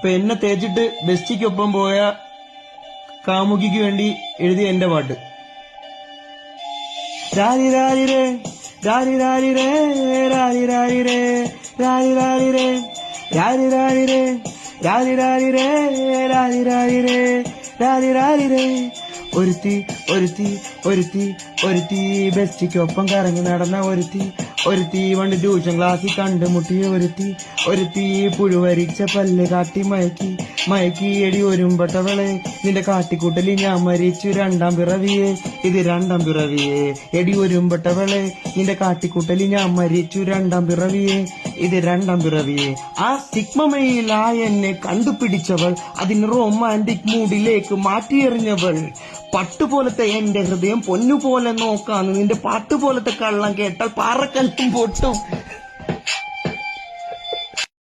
എന്നെ തേച്ചിട്ട് ബെസ്റ്റിക്കൊപ്പം പോയ കാമുകിക്ക് വേണ്ടി എഴുതിയ എന്റെ പാട്ട്. രാരി രാരിരേ രാരി രാരിരേ രാരി രാരിരേ രാരി രാരിരേ രാരി രാരിരേ രാരി രാരിരേ രാരി രാരിരേ രാരി രാരിരേ. ഒരുത്തി ഒരുത്തി ഒരുത്തി ഒരുത്തി ബെസ്റ്റിക്കൊപ്പം കറങ്ങി നടന്ന ഒരുത്തി പണ്ട് ട്യൂഷൻ ക്ലാസ്സിൽ കണ്ടുമുട്ടിയ ഒരുത്തി പുഴുവരിച്ച പല്ല് കാട്ടി മയക്കി എടി ഒരുമ്പട്ടവളെ നിന്റെ കാട്ടിക്കൂട്ടലി ഞാൻ മരിച്ചു രണ്ടാം പിറവിയെ ഇത് രണ്ടാം പിറവിയെ. എടി ഒരുമ്പട്ടവളെ നിന്റെ കാട്ടിക്കൂട്ടലി ഞാൻ മരിച്ചു രണ്ടാം പിറവിയെ ഇത് രണ്ടാം പിറവിയെ. ആ സിഗ്മയിൽ ആ എന്നെ കണ്ടുപിടിച്ചവൾ അതിന് റൊമാൻറ്റിക് മൂഡിലേക്ക് മാറ്റിയെറിഞ്ഞവൾ. പട്ടുപോലത്തെ എന്റെ ഹൃദയം പൊന്നുപോലെ നോക്കാന്ന് നിന്റെ പാട്ടുപോലത്തെ കള്ളം കേട്ടാൽ പാറക്കല്ലും പൊട്ടും.